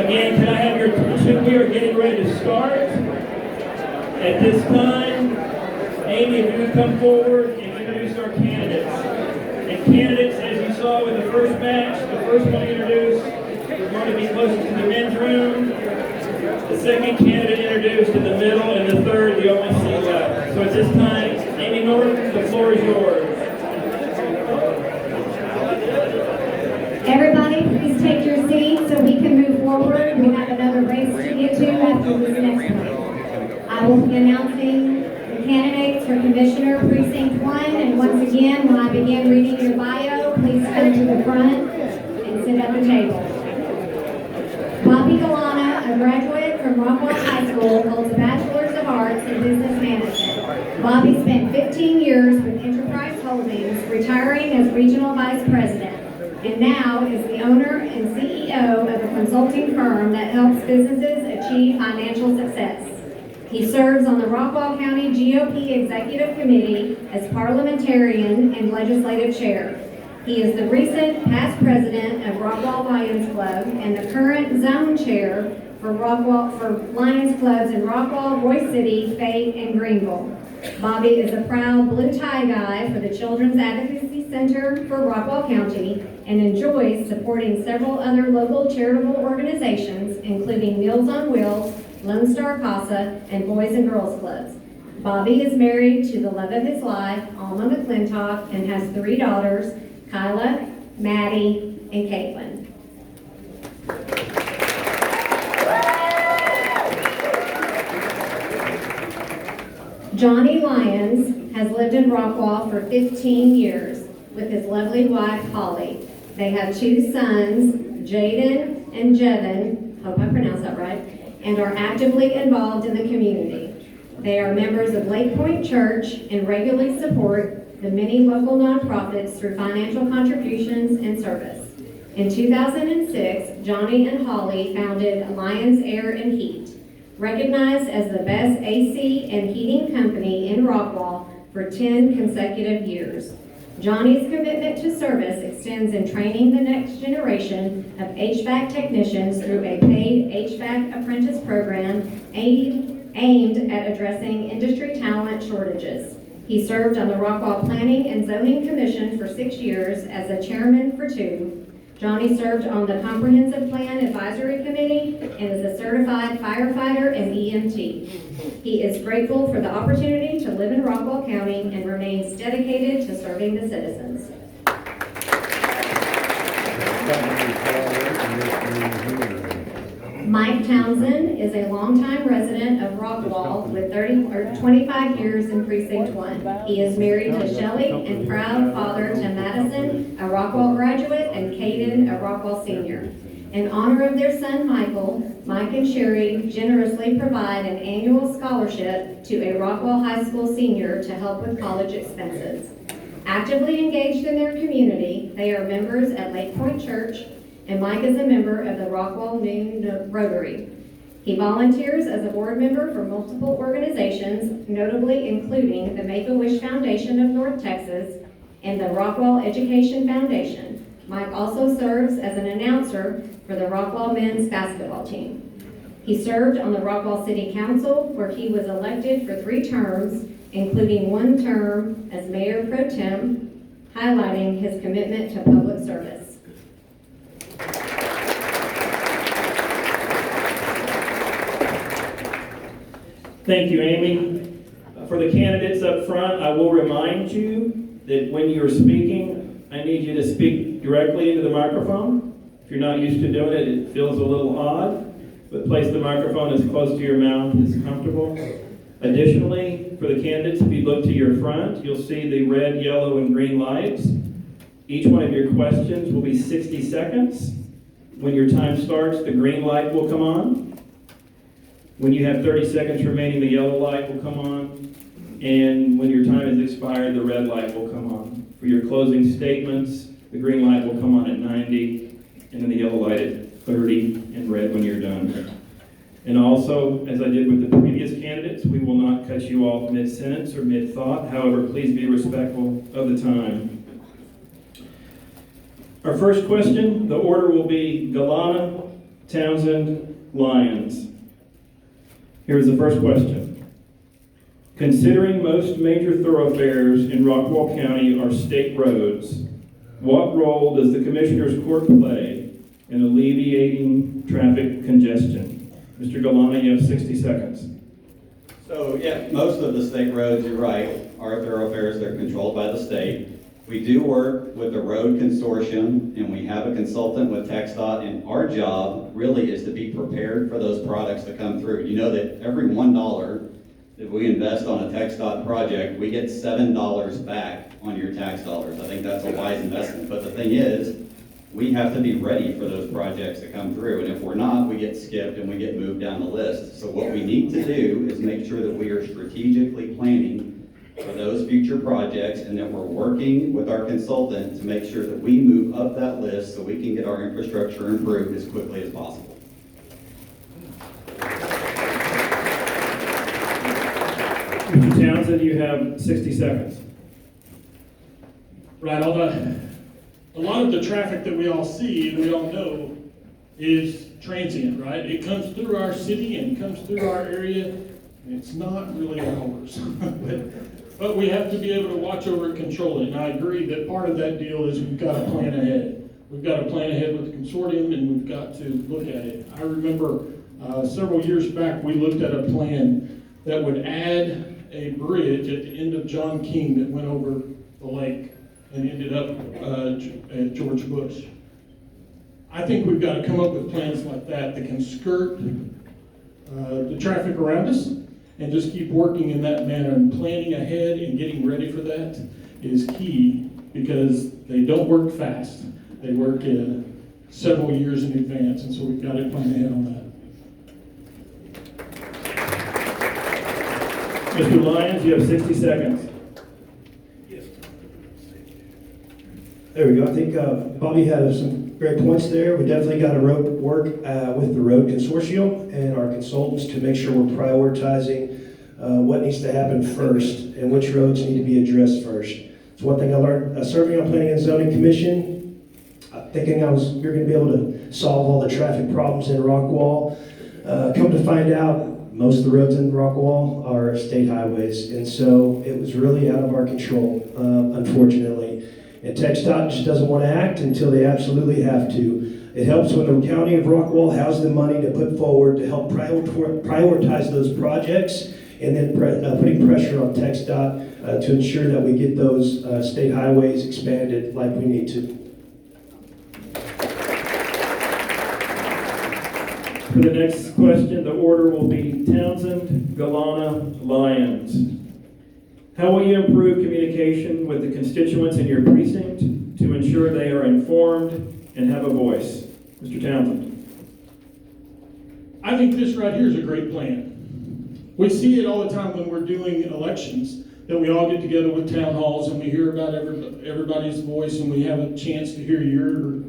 Again, can I have your attention? We are getting ready to start. At this time, Amy, if you would come forward and introduce our candidates. And candidates, as you saw with the first match, the first one introduced, we're going to be closest to the men's room. The second candidate introduced in the middle, and the third, the only seat left. So at this time, Amy Norton, the floor is yours. Everybody, please take your seats so we can move forward. We have another race to get to after this next one. I will be announcing the candidates for Commissioner Precinct 1, and once again, when I begin reading your bio, please come to the front and sit at the table. Bobby Gallana, a graduate from Rockwall High School, holds a Bachelor's of Arts in Business Management. Bobby spent 15 years with Enterprise Holdings, retiring as Regional Vice President, and now is the owner and CEO of a consulting firm that helps businesses achieve financial success. He serves on the Rockwall County GOP Executive Committee as parliamentarian and legislative chair. He is the recent past president of Rockwall Lyons Club and the current zone chair for Lions clubs in Rockwall, Royce City, Fayette, and Greenville. Bobby is a proud blue tie guy for the Children's Advocacy Center for Rockwall County and enjoys supporting several other local charitable organizations, including Meals on Wheels, Lone Star Casa, and Boys and Girls Clubs. Bobby is married to the love of his life, Alma McClintock, and has 3 daughters, Kyla, Maddie, and Caitlin. Johnny Lyons has lived in Rockwall for 15 years with his lovely wife, Holly. They have 2 sons, Jaden and Jevin, hope I pronounced that right, and are actively involved in the community. They are members of Lake Point Church and regularly support the many local nonprofits through financial contributions and service. In 2006, Johnny and Holly founded Lyons Air and Heat, recognized as the best AC and heating company in Rockwall for 10 consecutive years. Johnny's commitment to service extends in training the next generation of HVAC technicians through a paid HVAC apprentice program aimed at addressing industry talent shortages. He served on the Rockwall Planning and Zoning Commission for 6 years as a chairman for 2. Johnny served on the Comprehensive Plan Advisory Committee and is a certified firefighter and EMT. He is grateful for the opportunity to live in Rockwall County and remains dedicated to serving the citizens. Mike Townsend is a longtime resident of Rockwall with 25 years in Precinct 1. He is married to Shelley and proud father to Madison, a Rockwall graduate, and Caden, a Rockwall senior. In honor of their son Michael, Mike and Sherry generously provide an annual scholarship to a Rockwall High School senior to help with college expenses. Actively engaged in their community, they are members at Lake Point Church, and Mike is a member of the Rockwall Noon Rotary. He volunteers as a board member for multiple organizations, notably including the Make-A-Wish Foundation of North Texas and the Rockwall Education Foundation. Mike also serves as an announcer for the Rockwall men's basketball team. He served on the Rockwall City Council, where he was elected for 3 terms, including 1 term as Mayor Pro Tem, highlighting his commitment to public service. Thank you, Amy. For the candidates up front, I will remind you that when you're speaking, I need you to speak directly into the microphone. If you're not used to doing it, it feels a little odd, but place the microphone as close to your mouth as comfortable. Additionally, for the candidates, if you look to your front, you'll see the red, yellow, and green lights. Each one of your questions will be 60 seconds. When your time starts, the green light will come on. When you have 30 seconds remaining, the yellow light will come on. And when your time is expired, the red light will come on. For your closing statements, the green light will come on at 90, and then the yellow light at 30, and red when you're done. And also, as I did with the previous candidates, we will not cut you off mid-sentence or mid-thought. However, please be respectful of the time. Our first question, the order will be Gallana, Townsend, Lyons. Here's the first question. Considering most major thoroughfares in Rockwall County are state roads, what role does the Commissioner's Court play in alleviating traffic congestion? Mr. Gallana, you have 60 seconds. So, yeah, most of the state roads, you're right, are thoroughfares. They're controlled by the state. We do work with the road consortium, and we have a consultant with TxDOT, and our job really is to be prepared for those products to come through. You know that every $1 that we invest on a TxDOT project, we get $7 back on your tax dollars. I think that's a wise investment. But the thing is, we have to be ready for those projects to come through. And if we're not, we get skipped and we get moved down the list. So what we need to do is make sure that we are strategically planning for those future projects, and that we're working with our consultant to make sure that we move up that list so we can get our infrastructure improved as quickly as possible. Mr. Townsend, you have 60 seconds. Right, a lot of the traffic that we all see and we all know is transient, right? It comes through our city and comes through our area, and it's not really ours. But we have to be able to watch over and control it. And I agree that part of that deal is we've got to plan ahead. We've got to plan ahead with the consortium, and we've got to look at it. I remember several years back, we looked at a plan that would add a bridge at the end of John King that went over the lake and ended up at George Bush. I think we've got to come up with plans like that can skirt the traffic around us, and just keep working in that manner, and planning ahead and getting ready for that is key, because they don't work fast. They work several years in advance, and so we've got to plan ahead on that. Mr. Lyons, you have 60 seconds. There we go. I think Bobby had some great points there. We definitely got to work with the road consortium and our consultants to make sure we're prioritizing what needs to happen first and which roads need to be addressed first. It's one thing I learned serving on Planning and Zoning Commission, thinking you're going to be able to solve all the traffic problems in Rockwall. Come to find out, most of the roads in Rockwall are state highways, and so it was really out of our control, unfortunately. And TxDOT just doesn't want to act until they absolutely have to. It helps when the County of Rockwall has the money to put forward to help prioritize those projects, and then putting pressure on TxDOT to ensure that we get those state highways expanded like we need to. For the next question, the order will be Townsend, Gallana, Lyons. How will you improve communication with the constituents in your precinct to ensure they are informed and have a voice? Mr. Townsend. I think this right here is a great plan. We see it all the time when we're doing elections, that we all get together with town halls and we hear about everybody's voice, and we have a chance to hear your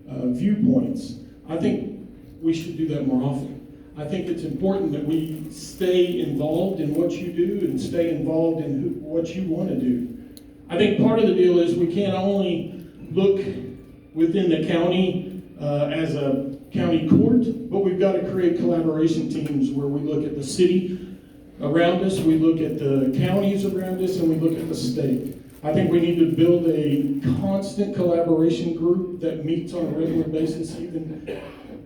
viewpoints. I think we should do that more often. I think it's important that we stay involved in what you do and stay involved in what you want to do. I think part of the deal is we can't only look within the county as a county court, but we've got to create collaboration teams where we look at the city around us, we look at the counties around us, and we look at the state. I think we need to build a constant collaboration group that meets on a regular basis, even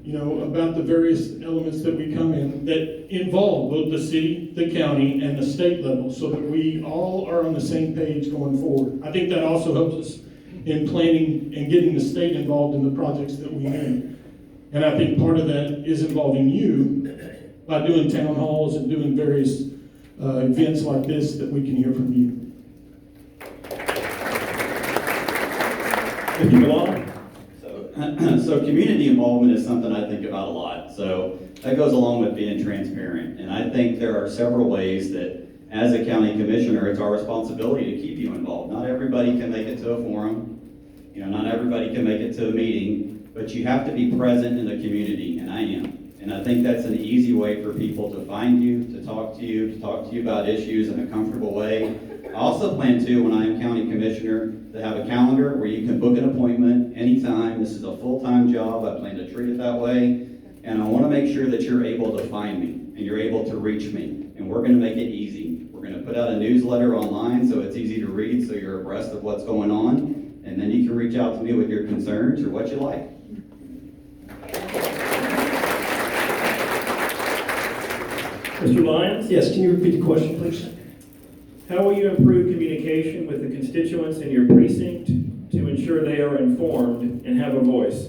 about the various elements that we come in that involve both the city, the county, and the state level, so that we all are on the same page going forward. I think that also helps us in planning and getting the state involved in the projects that we name. And I think part of that is involving you by doing town halls and doing various events like this that we can hear from you. Mr. Gallana. So community involvement is something I think about a lot. So that goes along with being transparent. And I think there are several ways that as a county commissioner, it's our responsibility to keep you involved. Not everybody can make it to a forum. Not everybody can make it to a meeting, but you have to be present in the community, and I am. And I think that's an easy way for people to find you, to talk to you about issues in a comfortable way. I also plan to, when I am county commissioner, to have a calendar where you can book an appointment anytime. This is a full-time job. I plan to treat it that way. And I want to make sure that you're able to find me and you're able to reach me. And we're going to make it easy. We're going to put out a newsletter online so it's easy to read, so you're abreast of what's going on. And then you can reach out to me with your concerns or what you like. Mr. Lyons? Yes, can you repeat the question, please? How will you improve communication with the constituents in your precinct to ensure they are informed and have a voice?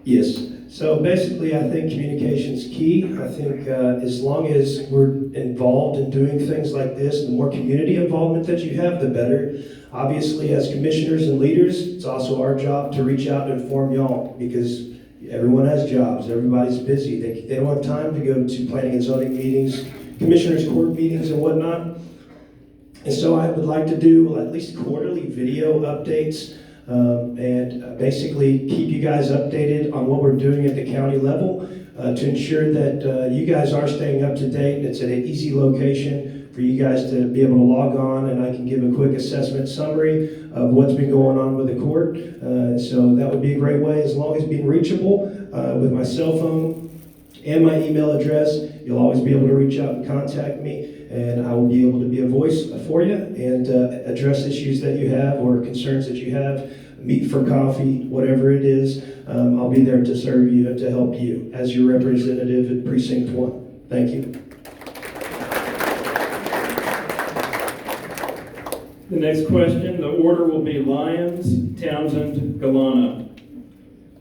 Yes. So basically, I think communication is key. I think as long as we're involved in doing things like this, the more community involvement that you have, the better. Obviously, as commissioners and leaders, it's also our job to reach out and inform y'all, because everyone has jobs. Everybody's busy. They don't have time to go to planning and zoning meetings, commissioners' court meetings, and whatnot. And so I would like to do at least quarterly video updates and basically keep you guys updated on what we're doing at the county level to ensure that you guys are staying up to date. It's at an easy location for you guys to be able to log on, and I can give a quick assessment summary of what's been going on with the court. So that would be a great way, as long as being reachable with my cell phone and my email address. You'll always be able to reach out and contact me, and I will be able to be a voice for you and address issues that you have or concerns that you have, meet for coffee, whatever it is. I'll be there to serve you and to help you as your representative at Precinct 1. Thank you. The next question, the order will be Lyons, Townsend, Gallana.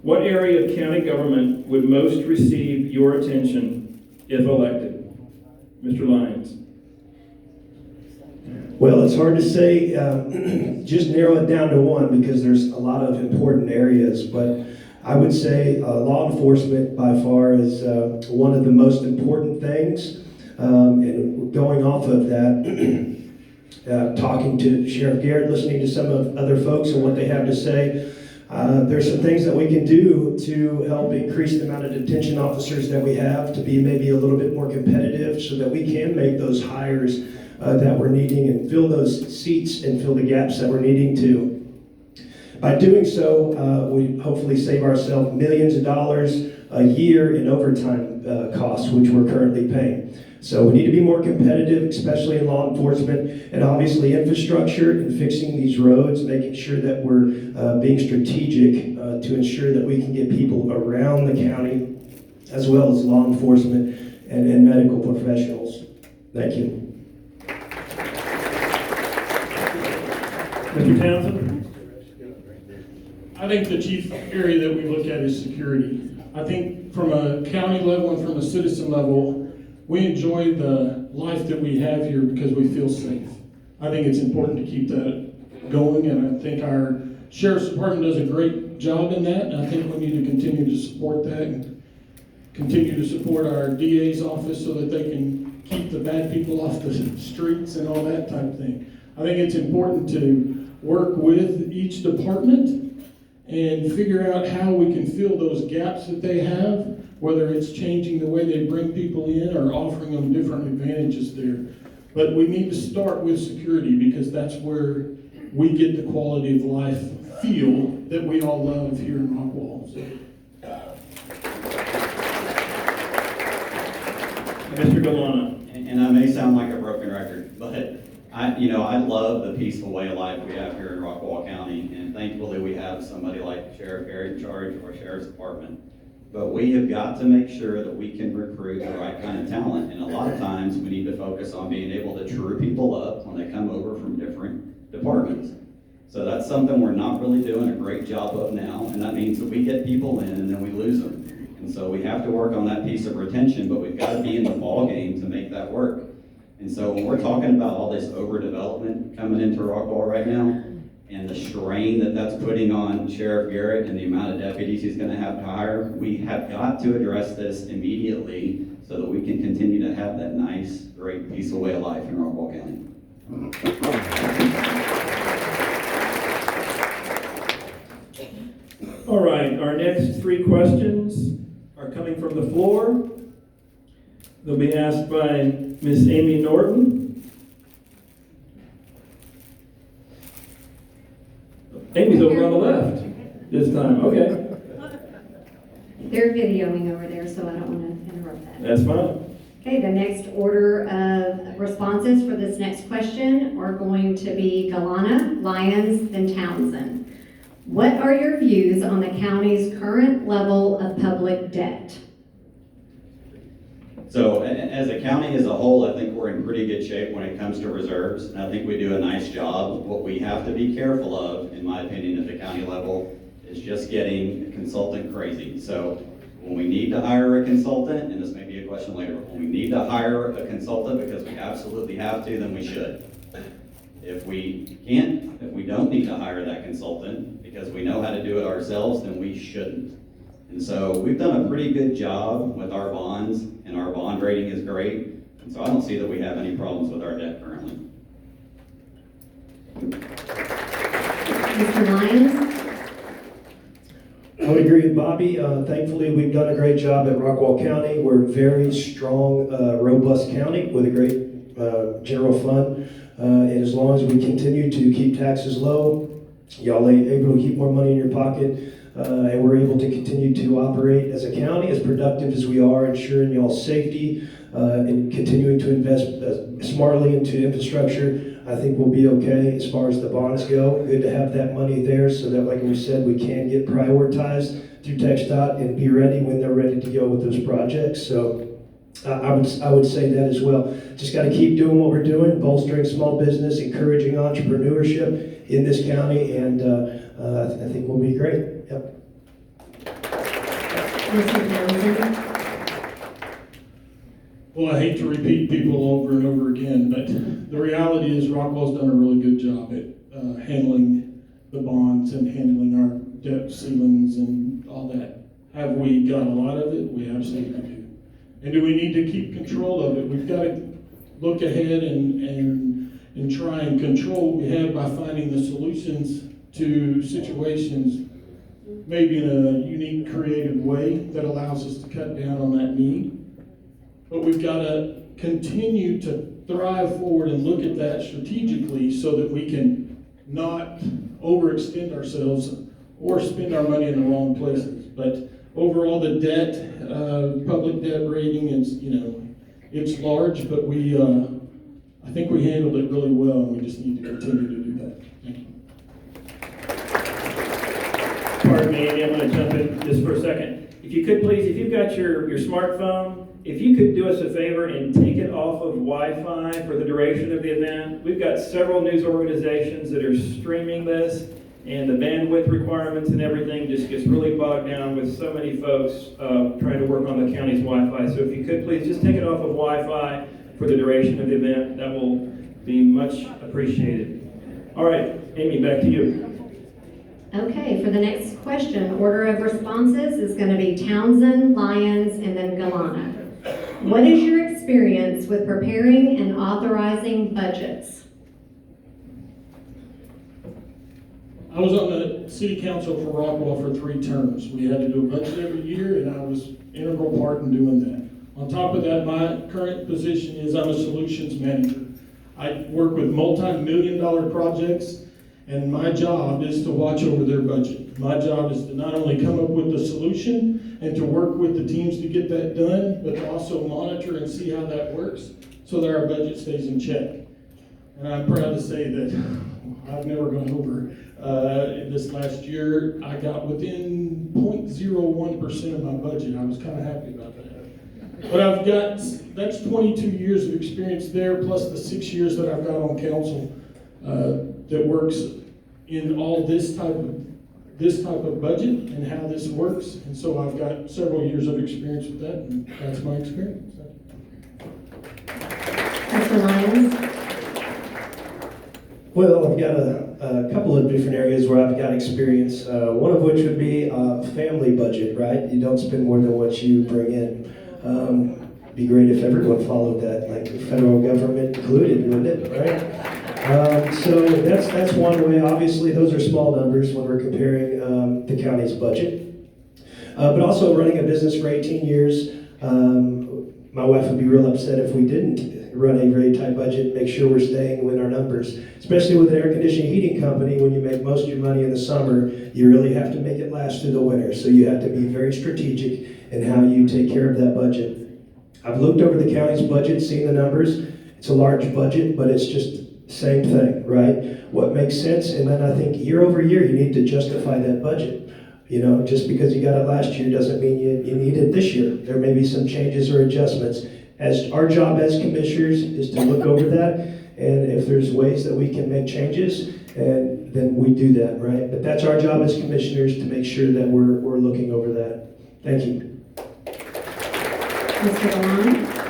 What area of county government would most receive your attention if elected? Mr. Lyons. Well, it's hard to say, just narrow it down to one, because there's a lot of important areas, but I would say law enforcement by far is one of the most important things. And going off of that, talking to Sheriff Garrett, listening to some of other folks and what they have to say, there's some things that we can do to help increase the amount of detention officers that we have, to be maybe a little bit more competitive so that we can make those hires that we're needing and fill those seats and fill the gaps that we're needing to. By doing so, we hopefully save ourselves millions of dollars a year in overtime costs, which we're currently paying. So we need to be more competitive, especially in law enforcement, and obviously infrastructure and fixing these roads, making sure that we're being strategic to ensure that we can get people around the county, as well as law enforcement and medical professionals. Thank you. Mr. Townsend? I think the chief area that we look at is security. I think from a county level and from a citizen level, we enjoy the life that we have here because we feel safe. I think it's important to keep that going, and I think our sheriff's department does a great job in that, and I think we need to continue to support that and continue to support our DA's office so that they can keep the bad people off the streets and all that type of thing. I think it's important to work with each department and figure out how we can fill those gaps that they have, whether it's changing the way they bring people in or offering them different advantages there. But we need to start with security, because that's where we get the quality of life feel that we all love here in Rockwall. Mr. Gallana. And I may sound like a broken record, but I love the peaceful way of life we have here in Rockwall County, and thankfully we have somebody like Sheriff Garrett in charge of our Sheriff's Department. But we have got to make sure that we can recruit the right kind of talent, and a lot of times we need to focus on being able to true people up when they come over from different departments. So that's something we're not really doing a great job of now, and that means that we get people in and then we lose them. And so we have to work on that piece of retention, but we've got to be in the ball game to make that work. And so when we're talking about all this overdevelopment coming into Rockwall right now, and the strain that that's putting on Sheriff Garrett and the amount of deputies he's going to have to hire, we have got to address this immediately so that we can continue to have that nice, great, peaceful way of life in Rockwall County. All right, our next three questions are coming from the floor. They'll be asked by Miss Amy Norton. Amy's over on the left this time, okay. Good They're videoing over there, so I don't want to interrupt that. That's fine. Okay, the next order of responses for this next question are going to be Gallana, Lyons, then Townsend. What are your views on the county's current level of public debt? So as a county as a whole, I think we're in pretty good shape when it comes to reserves. And I think we do a nice job. What we have to be careful of, in my opinion, at the county level, is just getting a consultant crazy. So when we need to hire a consultant, and this may be a question later, but when we need to hire a consultant because we absolutely have to, then we should. If we can't, if we don't need to hire that consultant because we know how to do it ourselves, then we shouldn't. And so we've done a pretty good job with our bonds, and our bond rating is great. And so I don't see that we have any problems with our debt currently. Mr. Lyons? I would agree with Bobby. Thankfully, we've done a great job at Rockwall County. We're a very strong, robust county with a great general fund. And as long as we continue to keep taxes low, y'all are able to keep more money in your pocket, and we're able to continue to operate as a county as productive as we are, ensuring y'all's safety and continuing to invest smartly into infrastructure, I think we'll be okay as far as the bonds go. Good to have that money there so that, like we said, we can get prioritized through TxDOT and be ready when they're ready to go with those projects. So I would say that as well. Just got to keep doing what we're doing, bolstering small business, encouraging entrepreneurship in this county, and I think we'll be great. Yep. Mr. Townsend? Well, I hate to repeat people over and over again, but the reality is Rockwell's done a really good job at handling the bonds and handling our debt ceilings and all that. Have we got a lot of it? We absolutely do. And do we need to keep control of it? We've got to look ahead and try and control what we have by finding the solutions to situations, maybe in a unique, creative way that allows us to cut down on that need. But we've got to continue to thrive forward and look at that strategically so that we can not overextend ourselves or spend our money in the wrong places. But overall, the debt, public debt rating is, it's large, but I think we handled it really well, and we just need to continue to do that. Thank you. Pardon me, Amy, I'm going to jump in just for a second. If you could please, if you've got your smartphone, if you could do us a favor and take it off of Wi-Fi for the duration of the event. We've got several news organizations that are streaming this, and the bandwidth requirements and everything just gets really bogged down with so many folks trying to work on the county's Wi-Fi. So if you could please just take it off of Wi-Fi for the duration of the event, that will be much appreciated. All right, Amy, back to you. Okay, for the next question, order of responses is going to be Townsend, Lyons, and then Gallana. What is your experience with preparing and authorizing budgets? I was on the city council for Rockwall for 3 terms. We had to do a budget every year, and I was integral part in doing that. On top of that, my current position is I'm a solutions manager. I work with multi-million-dollar projects, and my job is to watch over their budget. My job is to not only come up with the solution and to work with the teams to get that done, but to also monitor and see how that works so that our budget stays in check. And I'm proud to say that I've never gone over. This last year, I got within 0.01% of my budget. I was kind of happy about that. But that's 22 years of experience there, plus the 6 years that I've got on council that works in all this type of budget and how this works. And so I've got several years of experience with that, and that's my experience. Mr. Lyons? Well, I've got a couple of different areas where I've got experience. One of which would be a family budget, right? You don't spend more than what you bring in. Be great if everyone followed that, like the federal government included, wouldn't it, right? So that's one way. Obviously, those are small numbers when we're comparing the county's budget. But also running a business for 18 years, my wife would be real upset if we didn't run a very tight budget, make sure we're staying within our numbers. Especially with an air conditioning heating company, when you make most of your money in the summer, you really have to make it last through the winter. So you have to be very strategic in how you take care of that budget. I've looked over the county's budget, seen the numbers. It's a large budget, but it's just same thing, right? What makes sense, and then I think year over year, you need to justify that budget. You know, just because you got it last year doesn't mean you need it this year. There may be some changes or adjustments. As our job as commissioners is to look over that, and if there's ways that we can make changes, and then we do that, right? But that's our job as commissioners to make sure that we're looking over that. Thank you. Mr. Gallana?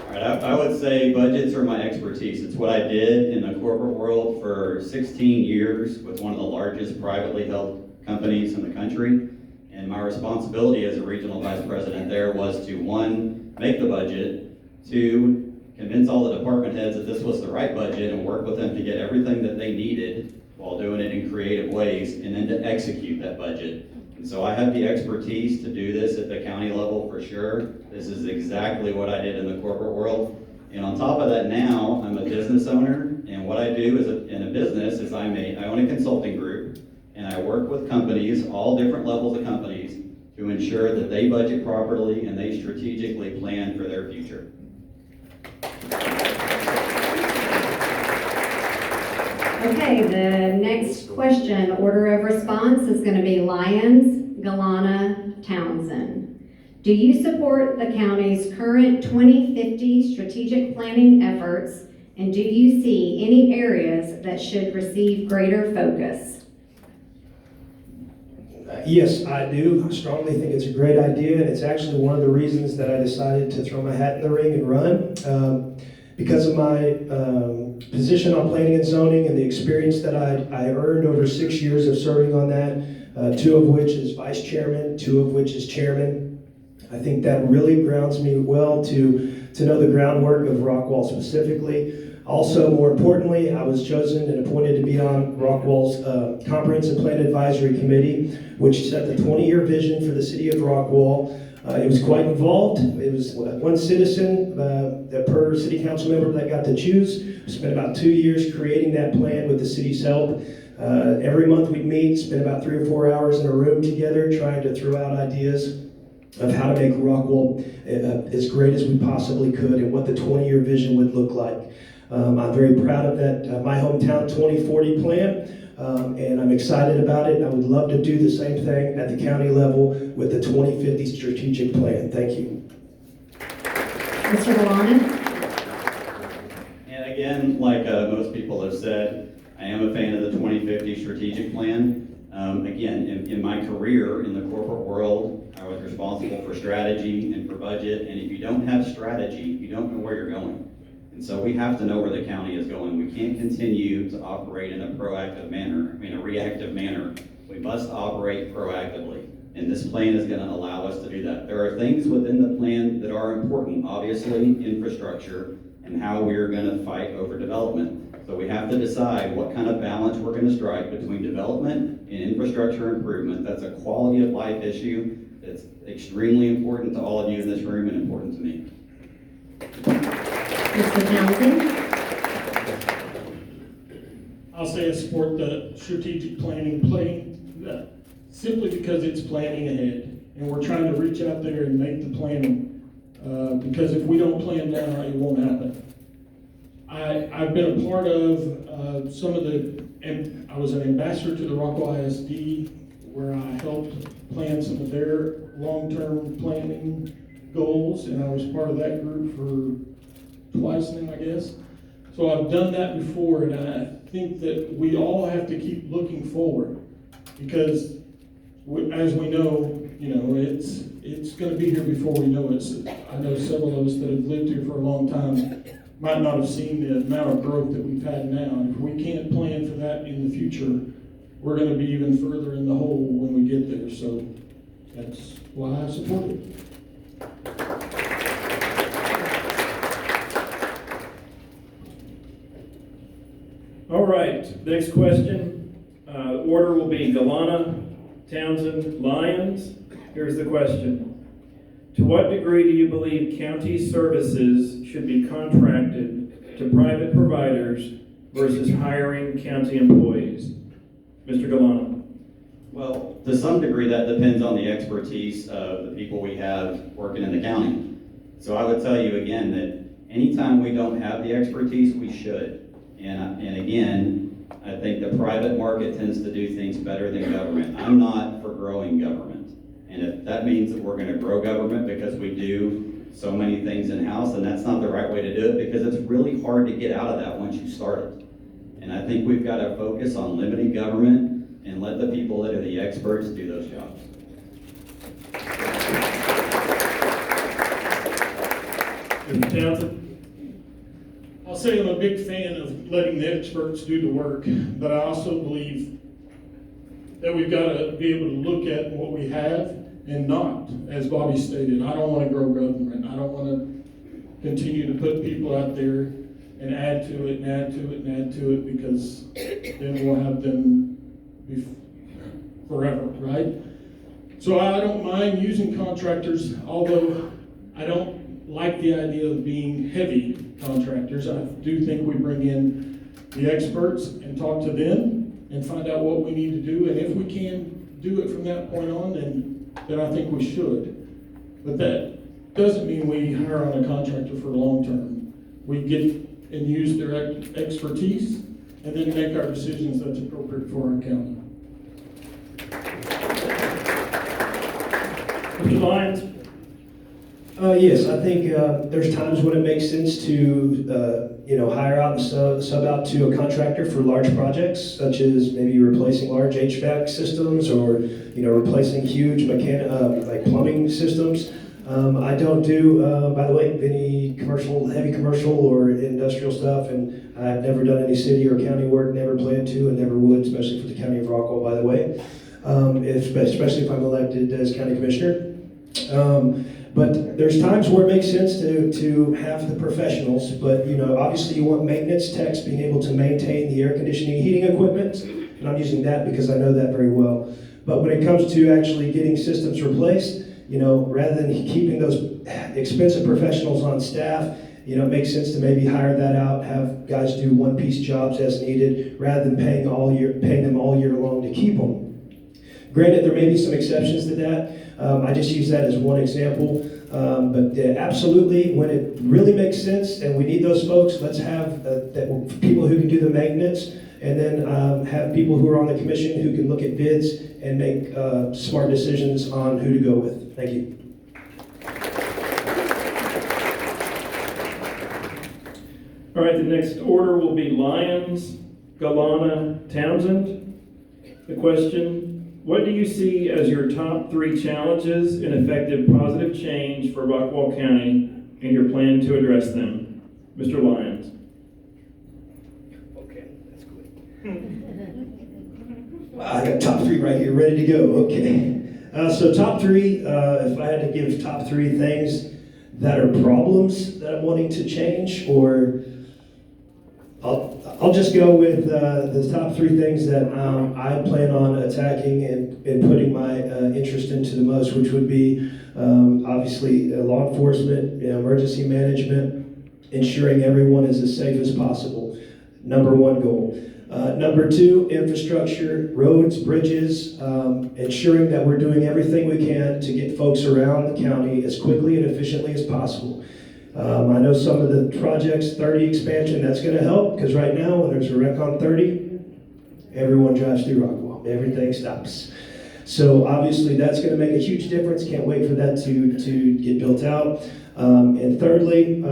All right, I would say budgets are my expertise. It's what I did in the corporate world for 16 years with one of the largest privately held companies in the country. And my responsibility as a regional vice president there was to, one, make the budget, two, convince all the department heads that this was the right budget and work with them to get everything that they needed while doing it in creative ways, and then to execute that budget. And so I have the expertise to do this at the county level for sure. This is exactly what I did in the corporate world. And on top of that, now I'm a business owner, and what I do is in a business is I own a consulting group, and I work with companies, all different levels of companies, to ensure that they budget properly and they strategically plan for their future. Okay, the next question, order of response is going to be Lyons, Gallana, Townsend. Do you support the county's current 2050 strategic planning efforts, and do you see any areas that should receive greater focus? Yes, I do. I strongly think it's a great idea, and it's actually one of the reasons that I decided to throw my hat in the ring and run. Because of my position on planning and zoning and the experience that I earned over 6 years of serving on that, 2 of which is vice chairman, 2 of which is chairman. I think that really grounds me well to know the groundwork of Rockwall specifically. Also, more importantly, I was chosen and appointed to be on Rockwall's Comprehensive Plan Advisory Committee, which set the 20-year vision for the city of Rockwall. It was quite involved. It was one citizen per city council member that got to choose. We spent about 2 years creating that plan with the city's help. Every month we'd meet, spend about 3 or 4 hours in a room together trying to throw out ideas of how to make Rockwall as great as we possibly could and what the 20-year vision would look like. I'm very proud of that My Hometown 2040 plan. And I'm excited about it. I would love to do the same thing at the county level with the 2050 strategic plan. Thank you. Mr. Gallana? And again, like most people have said, I am a fan of the 2050 strategic plan. Again, in my career in the corporate world, I was responsible for strategy and for budget. And if you don't have strategy, you don't know where you're going. And so we have to know where the county is going. We can't continue to operate in a reactive manner. We must operate proactively. And this plan is going to allow us to do that. There are things within the plan that are important, obviously, infrastructure and how we're going to fight over development. So we have to decide what kind of balance we're going to strike between development and infrastructure improvement. That's a quality of life issue that's extremely important to all of you in this room and important to me. Mr. Townsend? I'll say I support the strategic planning plan simply because it's planning ahead. And we're trying to reach out there and make the planning. Because if we don't plan now, it won't happen. I've been a part of some of and I was an ambassador to the Rockwall ISD, where I helped plan some of their long-term planning goals, and I was part of that group for twice now, I guess. So I've done that before, and I think that we all have to keep looking forward, because as we know, it's going to be here before we know it. I know several of us that have lived here for a long time might not have seen the amount of growth that we've had now. And if we can't plan for that in the future, we're going to be even further in the hole when we get there. So that's why I support it. All right, next question. Order will be Gallana, Townsend, Lyons. Here's the question. To what degree do you believe county services should be contracted to private providers versus hiring county employees? Mr. Gallana. Well, to some degree, that depends on the expertise of the people we have working in the county. So I would tell you again that anytime we don't have the expertise, we should. And again, I think the private market tends to do things better than government. I'm not for growing government. And if that means that we're gonna grow government because we do so many things in-house, then that's not the right way to do it, because it's really hard to get out of that once you start it. And I think we've got to focus on limiting government and let the people that are the experts do those jobs. Mr. Townsend. I'll say I'm a big fan of letting the experts do the work, but I also believe that we've got to be able to look at what we have and not, as Bobby stated, I don't want to grow government. I don't want to continue to put people out there and add to it and add to it and add to it, because then we'll have them be forever, right? So I don't mind using contractors, although I don't like the idea of being heavy contractors. I do think we bring in the experts and talk to them and find out what we need to do. And if we can do it from that point on, then I think we should. But that doesn't mean we hire on a contractor for long term. We get and use their expertise and then make our decisions that's appropriate for our county. Mr. Lyons. Yes, I think there's times when it makes sense to hire out and sub out to a contractor for large projects, such as maybe replacing large HVAC systems or replacing huge like plumbing systems. I don't do, by the way, any heavy commercial or industrial stuff, and I've never done any city or county work, never plan to, and never would, especially for the county of Rockwall, by the way, especially if I'm elected as county commissioner. But there's times where it makes sense to have the professionals, but obviously you want maintenance techs being able to maintain the air conditioning, heating equipment, and I'm using that because I know that very well. But when it comes to actually getting systems replaced, rather than keeping those expensive professionals on staff, it makes sense to maybe hire that out, have guys do one-piece jobs as needed, rather than paying them all year long to keep them. Granted, there may be some exceptions to that. I just use that as one example. But absolutely, when it really makes sense and we need those folks, let's have people who can do the maintenance, and then have people who are on the commission who can look at bids and make smart decisions on who to go with. Thank you. All right, the next order will be Lyons, Gallana, Townsend. The question: what do you see as your top 3 challenges in effective positive change for Rockwall County and your plan to address them? Mr. Lyons. Okay, that's good. I got top 3 right here, ready to go. Okay. So top 3, if I had to give top 3 things that are problems that I'm wanting to change, or I'll just go with the top 3 things that I plan on attacking and putting my interest into the most, which would be obviously law enforcement, emergency management, ensuring everyone is as safe as possible. Number 1 goal. Number 2, infrastructure, roads, bridges, ensuring that we're doing everything we can to get folks around the county as quickly and efficiently as possible. I know some of the projects, 30 expansion, that's going to help, because right now when there's a wreck on 30, everyone drives through Rockwall. Everything stops. So obviously that's going to make a huge difference. Can't wait for that to get built out. And thirdly,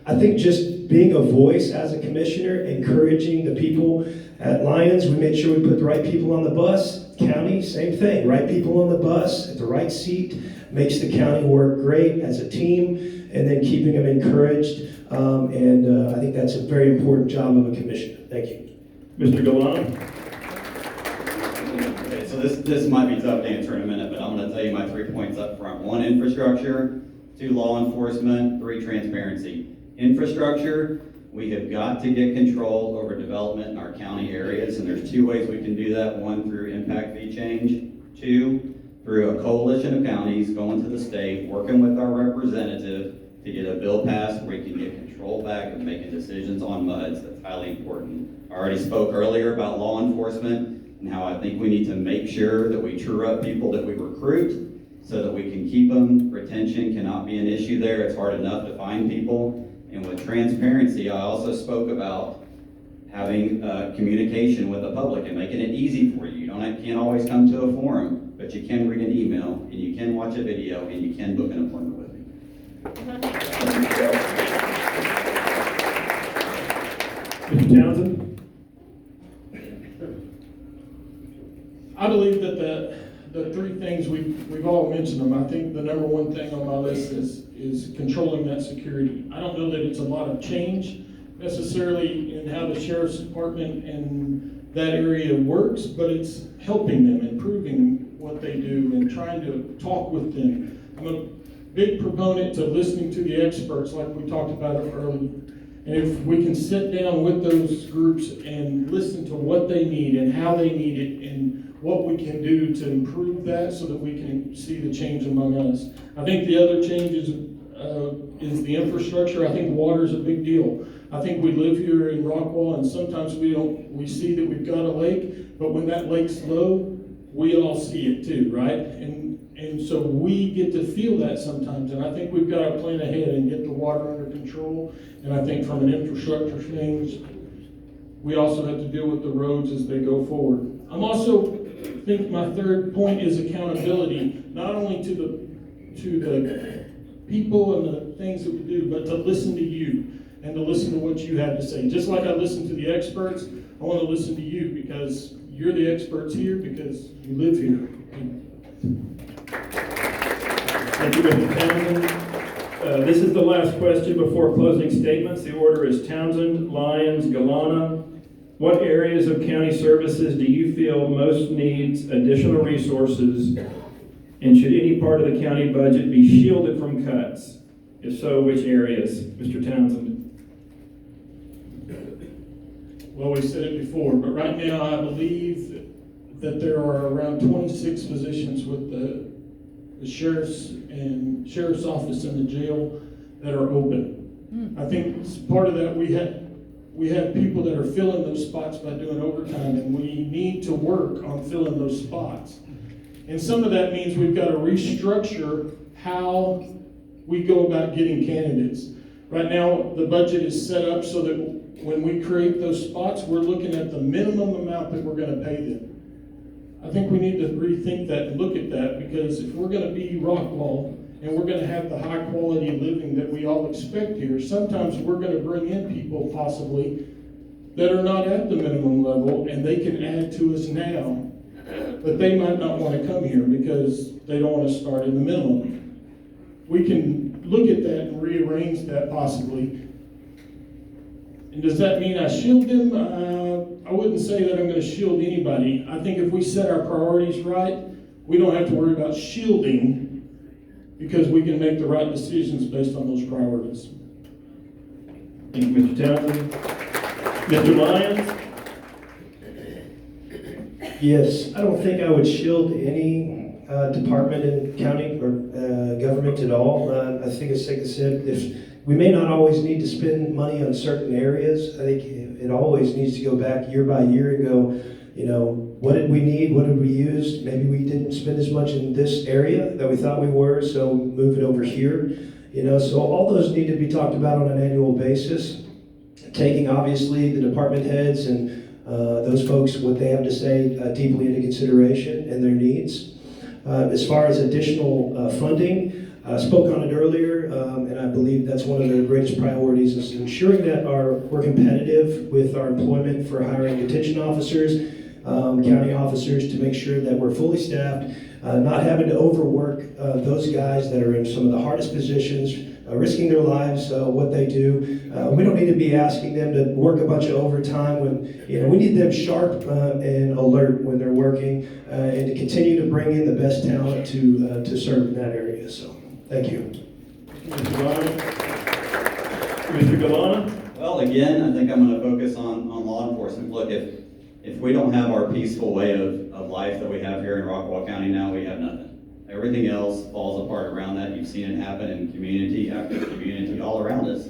I think just being a voice as a commissioner, encouraging the people at Lyons. We made sure we put the right people on the bus. County, same thing. Right people on the bus at the right seat makes the county work great as a team, and then keeping them encouraged. I think that's a very important job of a commissioner. Thank you. Mr. Gallana. Okay, so this might be tough to answer in a minute, but I'm going to tell you my 3 points up front. 1, infrastructure. 2, law enforcement. 3, transparency. Infrastructure, we have got to get control over development in our county areas, and there's 2 ways we can do that. 1, through impact fee change. 2, through a coalition of counties, going to the state, working with our representative to get a bill passed where we can get control back of making decisions on MUDs. That's highly important. I already spoke earlier about law enforcement and how I think we need to make sure that we true up people that we recruit so that we can keep them. Retention cannot be an issue there. It's hard enough to find people. And with transparency, I also spoke about having communication with the public and making it easy for you. You can't always come to a forum, but you can read an email, and you can watch a video, and you can book an appointment with me. Mr. Townsend? I believe that the three things we've all mentioned them. I think the number one thing on my list is controlling that security. I don't know that it's a lot of change necessarily in how the sheriff's department and that area works, but it's helping them, improving what they do, and trying to talk with them. I'm a big proponent to listening to the experts, like we talked about earlier. And if we can sit down with those groups and listen to what they need and how they need it and what we can do to improve that so that we can see the change among us. I think the other change is the infrastructure. I think water is a big deal. I think we live here in Rockwall, and sometimes we see that we've got a lake, but when that lake's low, we all see it too, right? And so we get to feel that sometimes, and I think we've got to plan ahead and get the water under control. And I think from an infrastructure things, we also have to deal with the roads as they go forward. I think my third point is accountability, not only to the people and the things that we do, but to listen to you and to listen to what you have to say. Just like I listen to the experts, I want to listen to you because you're the experts here because you live here. Thank you, Mr. Townsend. This is the last question before closing statements. The order is Townsend, Lyons, Gallana. What areas of county services do you feel most needs additional resources, and should any part of the county budget be shielded from cuts? If so, which areas? Mr. Townsend. Well, we said it before, but right now I believe that there are around 26 positions with the sheriff's office and the jail that are open. I think part of that we have people that are filling those spots by doing overtime, and we need to work on filling those spots. And some of that means we've got to restructure how we go about getting candidates. Right now, the budget is set up so that when we create those spots, we're looking at the minimum amount that we're going to pay them. I think we need to rethink that and look at that, because if we're going to be Rockwall and we're going to have the high quality living that we all expect here, sometimes we're going to bring in people possibly that are not at the minimum level, and they can add to us now, but they might not want to come here because they don't want to start in the minimum. We can look at that and rearrange that possibly. And does that mean I shield them? I wouldn't say that I'm going to shield anybody. I think if we set our priorities right, we don't have to worry about shielding because we can make the right decisions based on those priorities. Thank you, Mr. Townsend. Mr. Lyons? Yes, I don't think I would shield any department in county or government at all. I think it's like I said, if we may not always need to spend money on certain areas. I think it always needs to go back year by year and go, what did we need? What did we use? Maybe we didn't spend as much in this area that we thought we were, so move it over here. So all those need to be talked about on an annual basis. Taking obviously the department heads and those folks, what they have to say deeply into consideration and their needs. As far as additional funding, I spoke on it earlier, and I believe that's one of the greatest priorities is ensuring that we're competitive with our employment for hiring detention officers, county officers, to make sure that we're fully staffed, not having to overwork those guys that are in some of the hardest positions, risking their lives, what they do. We don't need to be asking them to work a bunch of overtime when, we need them sharp and alert when they're working, and to continue to bring in the best talent to serve in that area. So, thank you. Mr. Lyons? Mr. Gallana? Well, again, I think I'm going to focus on law enforcement. Look, if we don't have our peaceful way of life that we have here in Rockwall County now, we have nothing. Everything else falls apart around that. You've seen it happen in community after community all around us.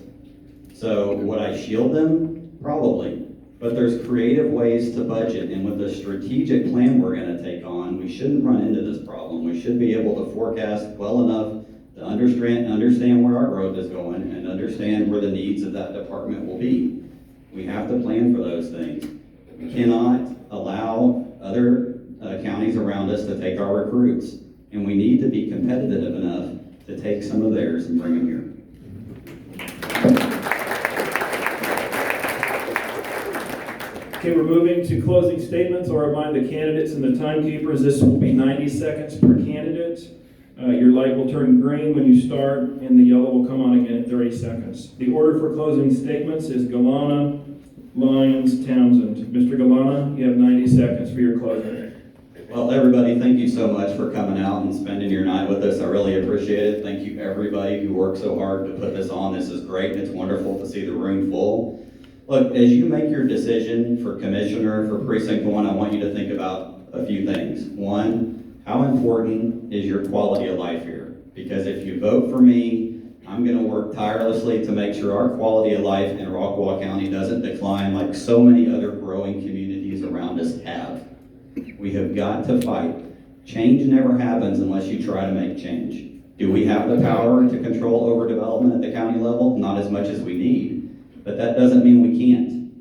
So would I shield them? Probably. But there's creative ways to budget, and with the strategic plan we're gonna take on, we shouldn't run into this problem. We should be able to forecast well enough to understand where our growth is going and understand where the needs of that department will be. We have to plan for those things. We cannot allow other counties around us to take our recruits, and we need to be competitive enough to take some of theirs and bring them here. Okay, we're moving to closing statements. I'll remind the candidates and the timekeepers, this will be 90 seconds per candidate. Your light will turn green when you start, and the yellow will come on again at 30 seconds. The order for closing statements is Gallana, Lyons, Townsend. Mr. Gallana, you have 90 seconds for your closing. Well, everybody, thank you so much for coming out and spending your night with us. I really appreciate it. Thank you, everybody who worked so hard to put this on. This is great, and it's wonderful to see the room full. Look, as you make your decision for commissioner for Precinct 1, I want you to think about a few things. One, how important is your quality of life here? Because if you vote for me, I'm going to work tirelessly to make sure our quality of life in Rockwall County doesn't decline like so many other growing communities around us have. We have got to fight. Change never happens unless you try to make change. Do we have the power to control overdevelopment at the county level? Not as much as we need. But that doesn't mean we can't.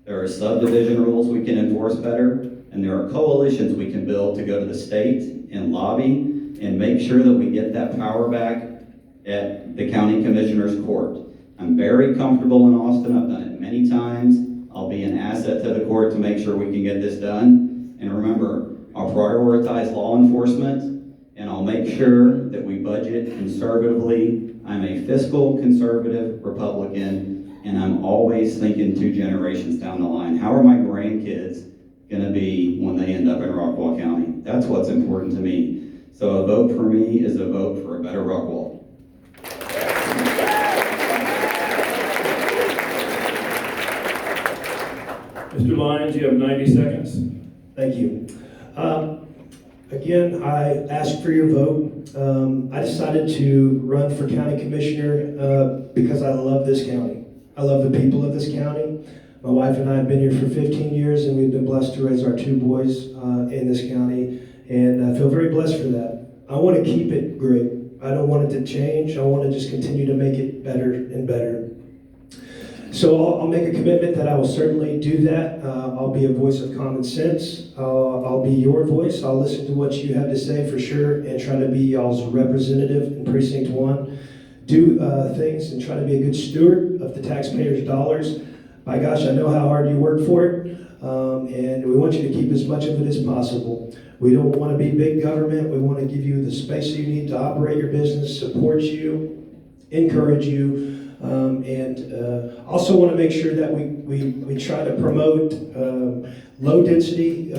There are subdivision rules we can enforce better, and there are coalitions we can build to go to the state and lobby and make sure that we get that power back at the county commissioner's court. I'm very comfortable in Austin. I've done it many times. I'll be an asset to the court to make sure we can get this done. And remember, I'll prioritize law enforcement, and I'll make sure that we budget conservatively. I'm a fiscal conservative Republican, and I'm always thinking 2 generations down the line. How are my grandkids gonna be when they end up in Rockwall County? That's what's important to me. So a vote for me is a vote for a better Rockwall. Mr. Lyons, you have 90 seconds. Thank you. Again, I asked for your vote. I decided to run for county commissioner because I love this county. I love the people of this county. My wife and I have been here for 15 years, and we've been blessed to raise our 2 boys in this county, and I feel very blessed for that. I want to keep it great. I don't want it to change. I want to just continue to make it better and better. So I'll make a commitment that I will certainly do that. I'll be a voice of common sense. I'll be your voice. I'll listen to what you have to say for sure, and try to be y'all's representative in Precinct 1. Do things and try to be a good steward of the taxpayers' dollars. By gosh, I know how hard you work for it, and we want you to keep as much of it as possible. We don't want to be big government. We want to give you the space you need to operate your business, support you, encourage you, and also want to make sure that we try to promote low-density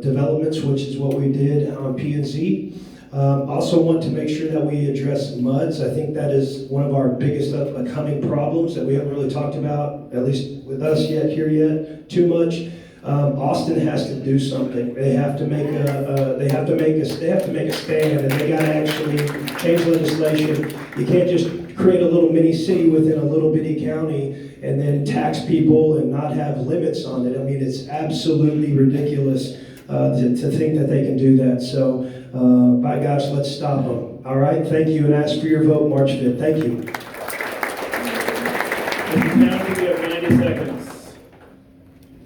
developments, which is what we did on P&Z. Also want to make sure that we address MUDs. I think that is one of our biggest upcoming problems that we haven't really talked about, at least with us yet, too much. Austin has to do something. They have to make a stand, and they got to actually change legislation. You can't just create a little mini city within a little bitty county and then tax people and not have limits on it. I mean, it's absolutely ridiculous to think that they can do that. So, by gosh, let's stop them. All right, thank you, and ask for your vote March 5th. Thank you. Mr. Townsend, you have 90 seconds.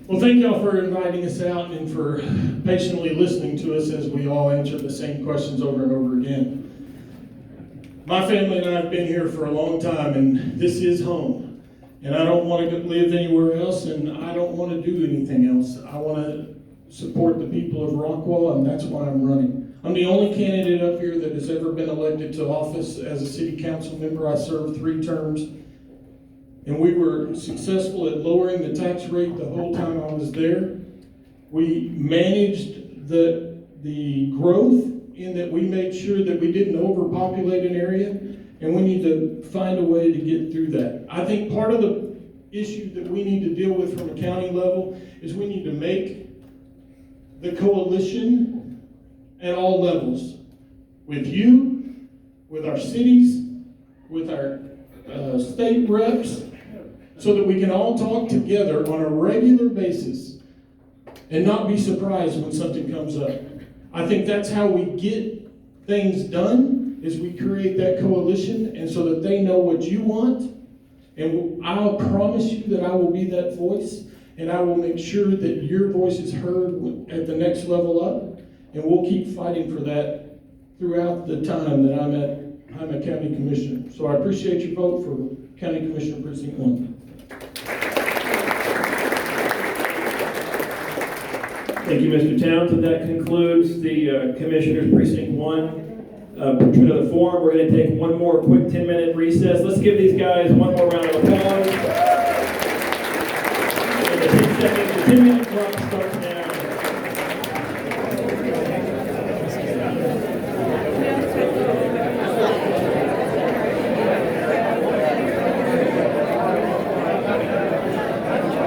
Well, thank y'all for inviting us out and for patiently listening to us as we all answer the same questions over and over again. My family and I have been here for a long time, and this is home. And I don't want to live anywhere else, and I don't want to do anything else. I want to support the people of Rockwall, and that's why I'm running. I'm the only candidate up here that has ever been elected to office as a city council member. I served 3 terms. And we were successful at lowering the tax rate the whole time I was there. We managed the growth in that we made sure that we didn't overpopulate an area, and we need to find a way to get through that. I think part of the issue that we need to deal with from a county level is we need to make the coalition at all levels with you, with our cities, with our state reps, so that we can all talk together on a regular basis and not be surprised when something comes up. I think that's how we get things done, is we create that coalition, and so that they know what you want. And I'll promise you that I will be that voice, and I will make sure that your voice is heard at the next level up, and we'll keep fighting for that throughout the time that I'm a county commissioner. So I appreciate your vote for County Commissioner Precinct 1. Thank you, Mr. Townsend. That concludes the Commissioners Precinct 1 portrait of the forum. We're going to take one more quick 10-minute recess. Let's give these guys one more round of applause. The 10-minute